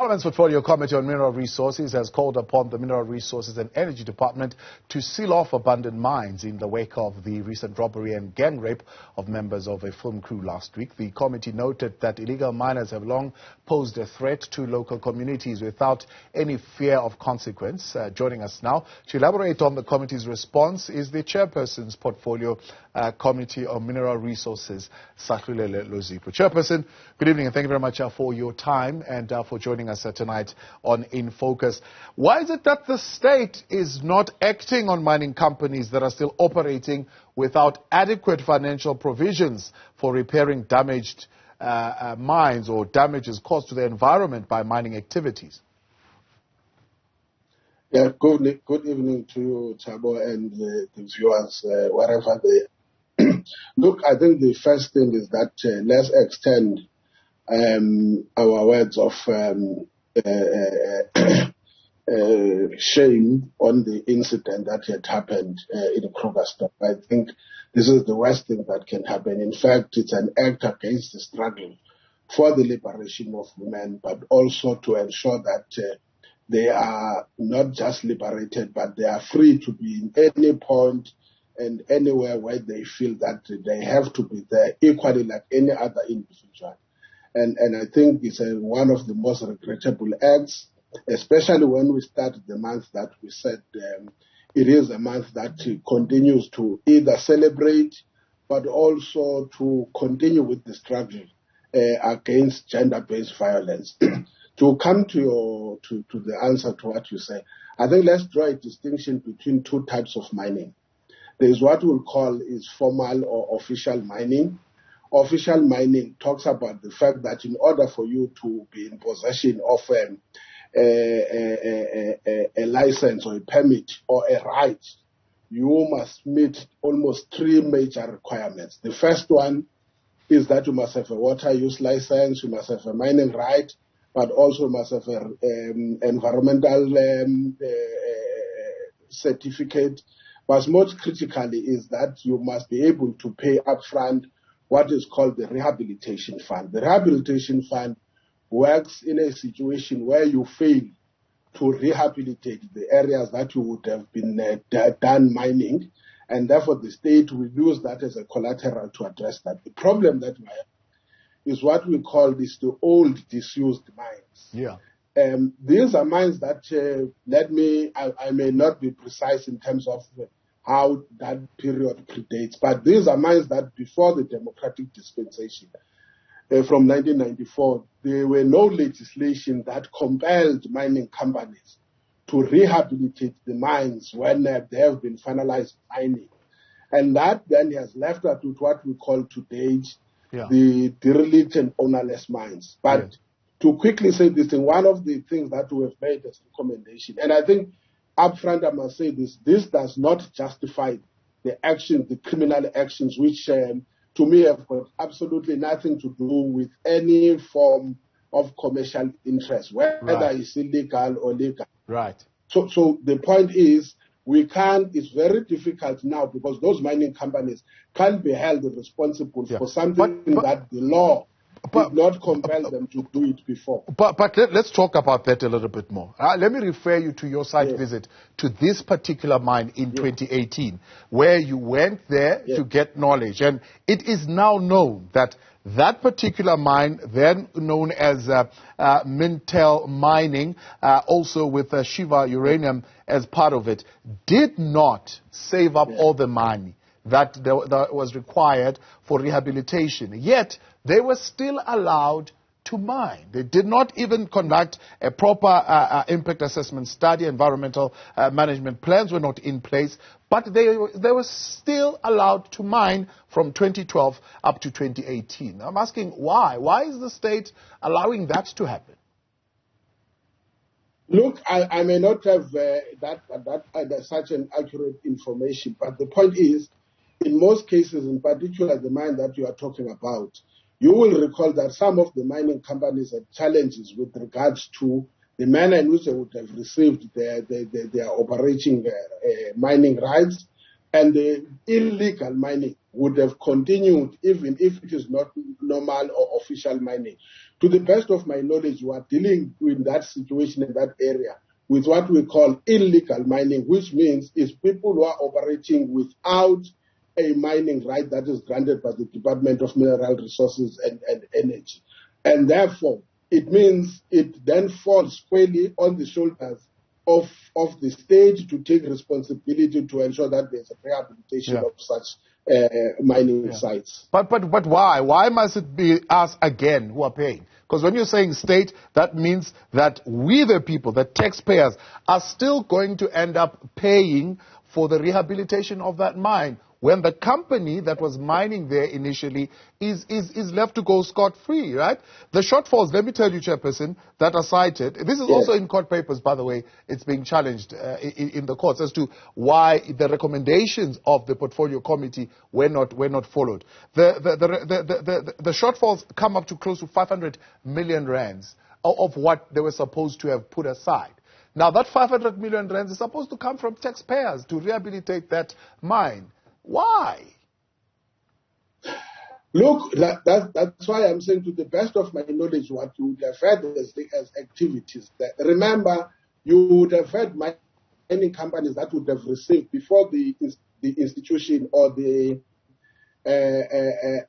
Parliament's Portfolio Committee on Mineral Resources has called upon the Mineral Resources and Energy Department to seal off abandoned mines in the wake of the recent robbery and gang rape of members of a film crew last week. The committee noted that illegal miners have long posed a threat to local communities without any fear of consequence. Joining us now to elaborate on the committee's response is the Chairperson's Portfolio Committee on Mineral Resources, Sahlulele Luzipo. Chairperson, good evening and thank you very much for your time and for joining us tonight on In Focus. Why is it that the state is not acting on mining companies that are still operating without adequate financial provisions for repairing damaged mines or damages caused to the environment by mining activities? Yeah, good evening to you, Thabo, and the viewers, wherever they look. I think the first thing is that let's extend our words of shame on the incident that had happened in Krugersdorp. I think this is the worst thing that can happen. In fact, it's an act against the struggle for the liberation of women, but also to ensure that they are not just liberated, but they are free to be in any point and anywhere where they feel that they have to be there equally like any other individual. And I think it's one of the most regrettable acts, especially when we start the month that we said it is a month that continues to either celebrate, but also to continue with the struggle against gender-based violence. To come to the answer to what you say, I think let's draw a distinction between two types of mining. There is what we'll call is formal or official mining. Official mining talks about the fact that in order for you to be in possession of a license or a permit or a right, you must meet almost three major requirements. The first one is that you must have a water use license, you must have a mining right, but also must have an environmental certificate. But most critically is that you must be able to pay upfront what is called the rehabilitation fund. The rehabilitation fund works in a situation where you fail to rehabilitate the areas that you would have been done mining, and therefore the state will use that as a collateral to address that. The problem that we have is what we call the old disused mines. Yeah. These are mines that, I may not be precise in terms of how that period predates, but these are mines that before the democratic dispensation from 1994, there were no legislation that compelled mining companies to rehabilitate the mines when they have been finalized mining. And that then has left us with what we call today the derelict and ownerless mines. But to quickly say this thing, one of the things that we have made as a recommendation, and I think upfront I must say this does not justify the actions, the criminal actions, which to me have got absolutely nothing to do with any form of commercial interest, whether it's illegal or legal. Right. So the point is, it's very difficult now because those mining companies can't be held responsible for something that the law did not compel them to do it before. But let's talk about that a little bit more. Let me refer you to your site visit to this particular mine in 2018, where you went there to get knowledge. And it is now known that that particular mine, then known as Mintel Mining, also with Shiva Uranium as part of it, did not save up all the money that was required for rehabilitation. Yet, they were still allowed to mine. They did not even conduct a proper impact assessment study. Environmental management plans were not in place, but they were still allowed to mine from 2012 up to 2018. I'm asking why? Why is the state allowing that to happen? Look, I may not have such an accurate information, but the point is, in most cases, in particular the mine that you are talking about, you will recall that some of the mining companies had challenges with regards to the manner in which they would have received their operating mining rights and the illegal mining would have continued even if it is not normal or official mining. To the best of my knowledge, we are dealing with that situation in that area with what we call illegal mining, which means it's people who are operating without a mining right that is granted by the Department of Mineral Resources and Energy. And therefore, it means it then falls squarely on the shoulders of the state to take responsibility to ensure that there's a rehabilitation of such mining sites. But why? Why must it be us again who are paying? Because when you're saying state, that means that we the people, the taxpayers, are still going to end up paying for the rehabilitation of that mine, when the company that was mining there initially is left to go scot-free, right? The shortfalls, let me tell you, Chairperson, that are cited, this is also in court papers, by the way, it's being challenged in the courts as to why the recommendations of the portfolio committee were not followed. The shortfalls come up to close to 500 million rands of what they were supposed to have put aside. Now, that 500 million rands is supposed to come from taxpayers to rehabilitate that mine. Why? Look, that's why I'm saying, to the best of my knowledge, what you would have had as activities. Remember, you would have had mining companies that would have received before the institution or the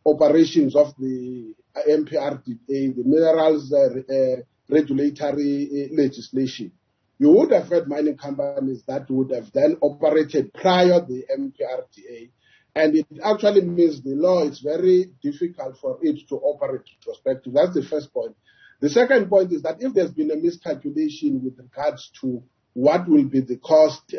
operations of the MPRDA, the Minerals Regulatory Legislation. You would have had mining companies that would have then operated prior to the MPRDA, and it actually means the law is very difficult for it to operate retrospectively. That's the first point. The second point is that if there's been a miscalculation with regards to what will be the cost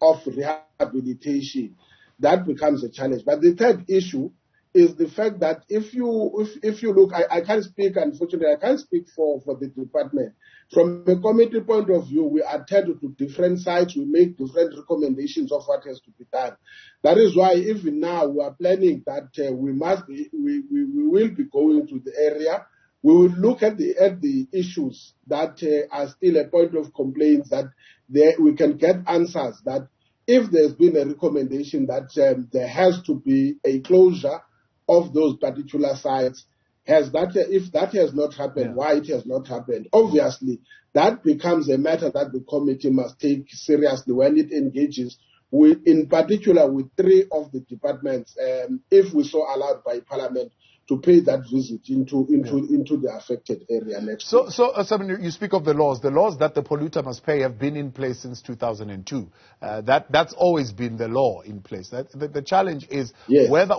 of rehabilitation, that becomes a challenge. But the third issue is the fact that if you look, I can't speak, unfortunately, I can't speak for the department. From a committee point of view, we attend to different sites, we make different recommendations of what has to be done. That is why even now we are planning that we will be going to the area. We will look at the issues that are still a point of complaints, that we can get answers, that if there's been a recommendation that there has to be a closure of those particular sites, if that has not happened, why it has not happened. Obviously, that becomes a matter that the committee must take seriously when it engages with, in particular, with three of the departments, if we so allowed by Parliament, to pay that visit into the affected area next year. So you speak of the laws. The laws that the polluter must pay have been in place since 2002. That's always been the law in place. The challenge is whether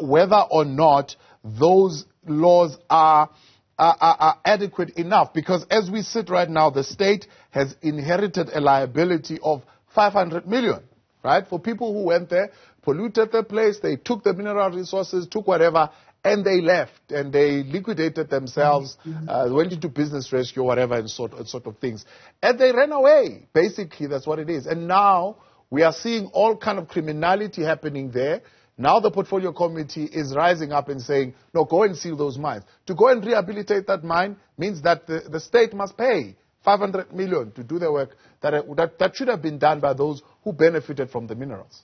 or not those laws are adequate enough. Because as we sit right now, the state has inherited a liability of 500 million, right? For people who went there, polluted the place, they took the mineral resources, took whatever, and they left, and they liquidated themselves, went into business rescue, whatever, and sort of things. And they ran away. Basically, that's what it is. And now we are seeing all kind of criminality happening there. Now the portfolio committee is rising up and saying, no, go and seal those mines. To go and rehabilitate that mine means that the state must pay 500 million to do the work that should have been done by those who benefited from the minerals.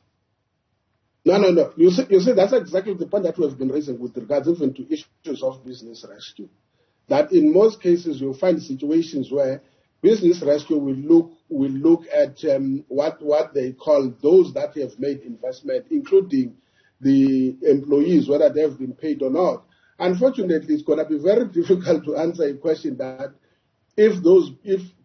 No. You see, that's exactly the point that we have been raising with regards even to issues of business rescue. That in most cases you'll find situations where business rescue will look at what they call those that have made investment, including the employees, whether they have been paid or not. Unfortunately, it's going to be very difficult to answer a question that if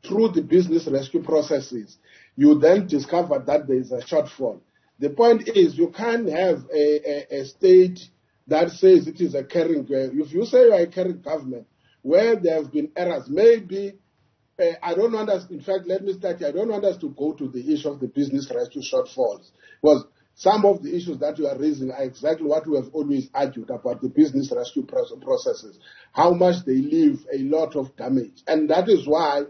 through the business rescue processes you then discover that there is a shortfall. The point is, you can't have a state that says it is a caring. If you say you are a caring government, where there have been errors, maybe, I don't want us, in fact, let me start here. I don't want us to go to the issue of the business rescue shortfalls. Because some of the issues that you are raising are exactly what we have always argued about the business rescue processes, how much they leave a lot of damage. And that is why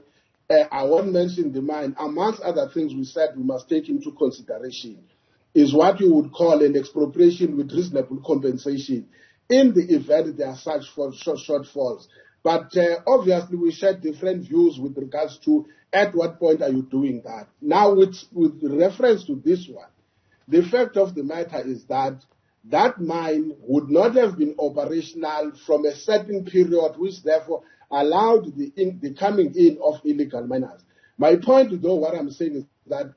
I won't mention the mine. Amongst other things we said we must take into consideration is what you would call an expropriation with reasonable compensation in the event there are such shortfalls. But obviously we share different views with regards to at what point are you doing that. Now with reference to this one, the fact of the matter is that that mine would not have been operational from a certain period, which therefore allowed the coming in of illegal miners. My point, though, what I'm saying is that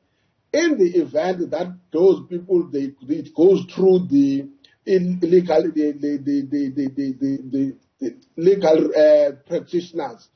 in the event that those people, it goes through the illegal, the legal practitioners,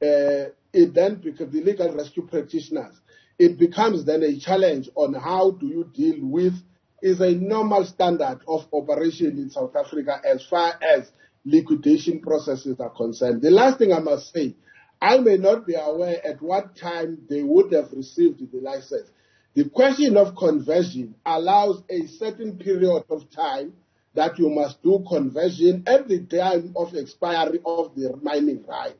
it then becomes the legal rescue practitioners. It becomes then a challenge on how do you deal with is a normal standard of operation in South Africa as far as liquidation processes are concerned. The last thing I must say, I may not be aware at what time they would have received the license. The question of conversion allows a certain period of time that you must do conversion at the time of expiry of the mining right.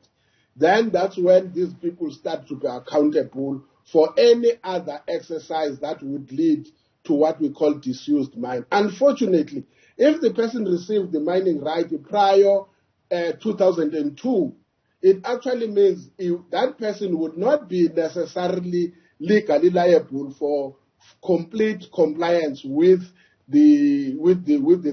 Then that's when these people start to be accountable for any other exercise that would lead to what we call disused mine. Unfortunately, if the person received the mining right prior 2002, it actually means that person would not be necessarily legally liable for complete compliance with the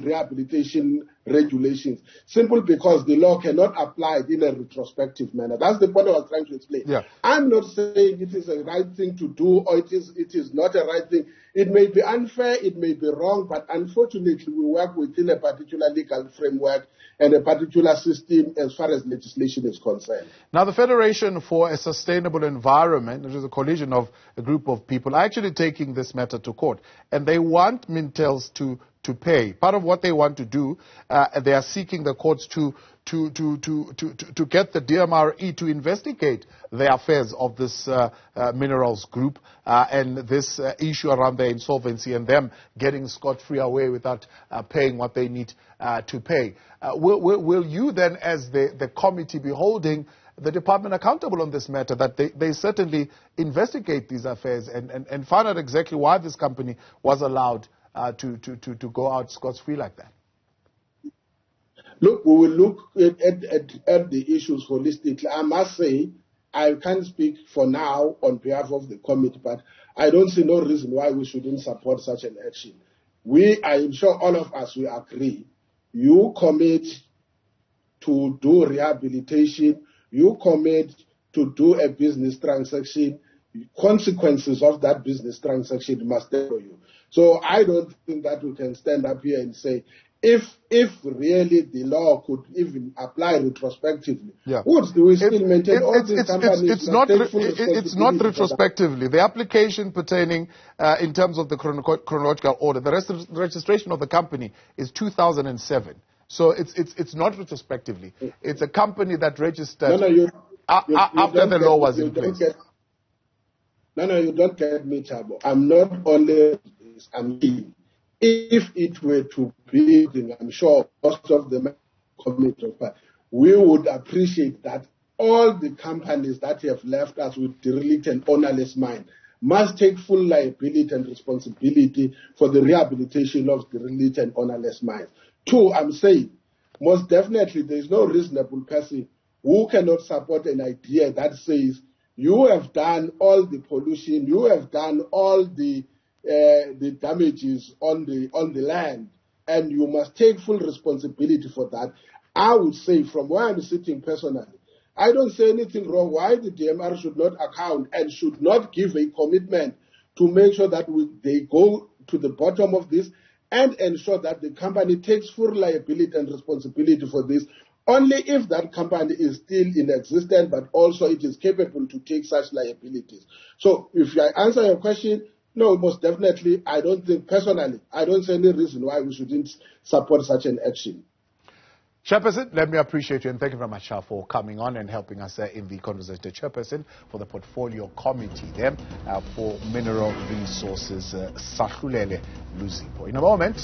rehabilitation regulations, simply because the law cannot apply it in a retrospective manner. That's the point I was trying to explain. Yeah. I'm not saying it is a right thing to do or it is not a right thing. It may be unfair, it may be wrong, but unfortunately we work within a particular legal framework and a particular system as far as legislation is concerned. Now, the Federation for a Sustainable Environment, which is a coalition of a group of people, are actually taking this matter to court, and they want Mintels to pay. Part of what they want to do, they are seeking the courts to get the DMRE to investigate the affairs of this minerals group and this issue around their insolvency and them getting scot-free away without paying what they need to pay. Will you then, as the committee, be holding the department accountable on this matter, that they certainly investigate these affairs and find out exactly why this company was allowed to go out scot-free like that? Look, we will look at the issues holistically. I must say, I can't speak for now on behalf of the committee, but I don't see no reason why we shouldn't support such an action. I am sure all of us will agree. You commit to do rehabilitation, you commit to do a business transaction, consequences of that business transaction must stay for you. So I don't think that we can stand up here and say, if really the law could even apply retrospectively, would we still maintain all these companies? It's not retrospectively. The application pertaining in terms of the chronological order, the registration of the company is 2007. So it's not retrospectively. It's a company that registered after the law was in place. No, you don't get me, Chabo. I'm not only this, I'm in. If it were to be, I'm sure most of the committee, we would appreciate that all the companies that have left us with derelict and ownerless mine must take full liability and responsibility for the rehabilitation of derelict and ownerless mines. Two, I'm saying, most definitely there is no reasonable person who cannot support an idea that says you have done all the pollution, you have done all the damages on the land, and you must take full responsibility for that. I would say, from where I'm sitting personally, I don't say anything wrong why the DMR should not account and should not give a commitment to make sure that they go to the bottom of this and ensure that the company takes full liability and responsibility for this, only if that company is still in existence, but also it is capable to take such liabilities. So if I answer your question, no, most definitely, I don't think, personally, I don't see any reason why we shouldn't support such an action. Chairperson, let me appreciate you and thank you very much for coming on and helping us in the conversation. The Chairperson for the Portfolio Committee there for Mineral Resources, Sahlulele Luzipo. In a moment.